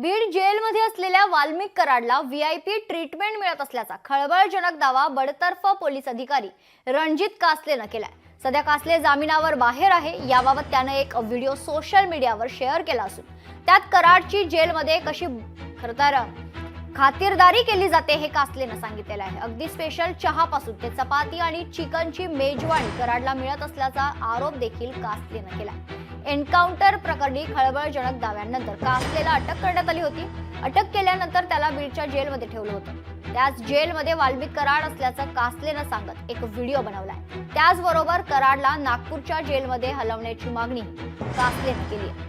बीड जेलमध्ये असलेल्या Valmik कराडला VIP treatment मिळत असल्याचा खळबळजनक दावा बडतर्फ पोलीस अधिकारी रणजित कासलेनं केलाय। सध्या कासले जामिनावर बाहेर आहे। याबाबत त्याने एक व्हिडिओ सोशल मीडियावर शेअर केला असून त्यात कराडची जेलमध्ये कशी खरतर खातिरदारी केली जाते हे कासलेनं सांगितलेलं आहे। अगदी स्पेशल चहापासून ते चपाती आणि चिकनची मेजवानी कराडला मिळत असल्याचा आरोप देखील कासलेनं केलाय। एन्काउंटर प्रकरणी खळबळजनक दाव्यांनंतर कासलेला अटक करण्यात आली होती। अटक केल्यानंतर त्याला बीडच्या जेलमध्ये ठेवलं होतं। त्याच जेलमध्ये वाल्मिक कराड असल्याचं कासलेनं सांगत एक व्हिडिओ बनवलाय। त्याचबरोबर कराडला नागपूरच्या जेलमध्ये हलवण्याची मागणी कासलेनं केली आहे।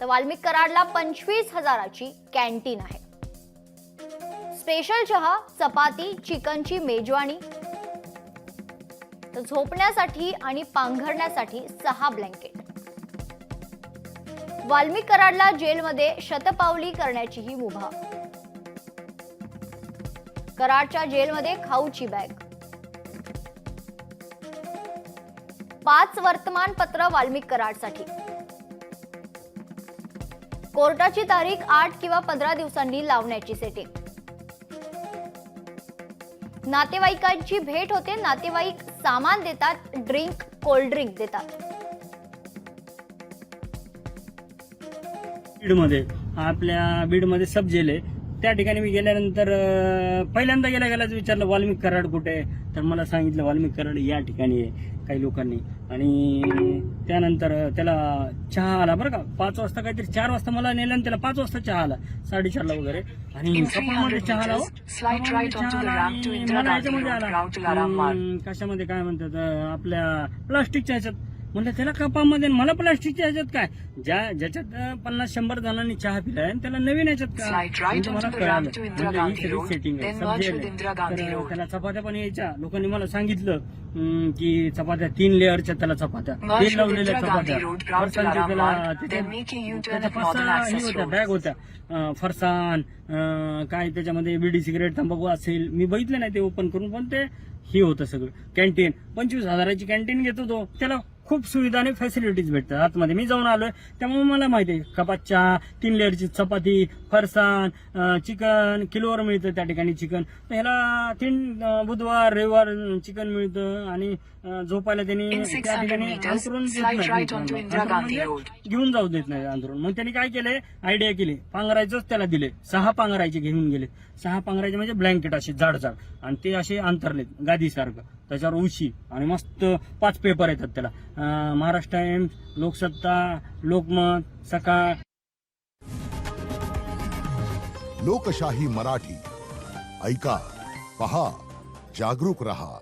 तर वाल्मिक कराडला 25,000ची कॅन्टीन आहे। स्पेशल चहा, चपाती, चिकनची मेजवानी, तर झोपण्यासाठी आणि पांघरण्यासाठी 6 ब्लँकेट। वाल्मिक कराडला जेलमध्ये शतपावली करण्याचीही मुभा। कराडच्या जेलमध्ये खाऊची बॅग। 5 वर्तमानपत्र वाल्मिक कराडसाठी। कोर्टाची तारीख 8 किंवा 15 दिवसांनी लावण्याची सेटिंग। नातेवाईकांची भेट होते। नातेवाईक सामान देतात, ड्रिंक, कोल्ड ड्रिंक देतात। बीडमध्ये सब जेल आहे। त्या ठिकाणी मी गेल्यानंतर पहिल्यांदा गेल्याच विचारलं वाल्मिक कराड कुठे आहे, तर मला सांगितलं वाल्मिक कराड या ठिकाणी आहे काही लोकांनी। आणि त्यानंतर त्याला चहा आला बरं का, 5 वाजता काहीतरी 4 वाजता मला नेलं आणि त्याला 5 वाजता चहा आला, 4:30ला वगैरे। आणि कपामध्ये चहा आला, मला याच्यामध्ये आला कशामध्ये काय म्हणतात आपल्या प्लास्टिकच्या ह्याच्यात। म्हणलं त्याला कपामध्ये मला प्लास्टिकच्या ह्याच्यात काय, ज्याच्यात 50-100 जणांनी चहा पिलाय आणि त्याला नवीन ह्याच्यात काय मला कळालं। सेटिंग आहे, तर त्याला चपात्या पण यायच्या। लोकांनी मला सांगितलं की चपात्या 3 लेअरच्या त्याला चपात्या, तेल लावलेल्या चपात्या, फरसाणच्या त्याला 5-6 होत्या बॅग होत्या, फरसाण काय त्याच्यामध्ये बिडी सिगरेट तंबाखू असेल, मी बघितलं नाही ते ओपन करून, पण ते हे होतं सगळं। कॅन्टीन 25,000ची कॅन्टीन घेतो तो, त्याला खूप सुविधा आणि फॅसिलिटीज भेटतात आतमध्ये। मी जाऊन आलोय त्यामुळे मला माहिती आहे। कपात चहा, 3 लेअरची चपाती, फरसाण, चिकन किलोवर मिळतं त्या ठिकाणी चिकन। ह्याला 3 बुधवार रविवार चिकन मिळतं आणि झोपायला त्यांनी त्या ठिकाणी अंतरून घेऊन जाऊ देत नाही अंतरून। मग त्यांनी काय केलंय, आयडिया केली, पांघरायचंच त्याला दिले। 6 पांघरायचे घेऊन गेले। 6 पांघरायचे म्हणजे ब्लँकेट असे जाड जाड, आणि ते असे अंतरलेत गादीसारखं, त्याच्यावर उशी आणि मस्त 5 पेपर येतात त्याला। महाराष्ट्र टाइम्स, लोकसत्ता, लोकमत, सकाळ। लोकशाही मराठी ऐका, पहा, जागरूक रहा।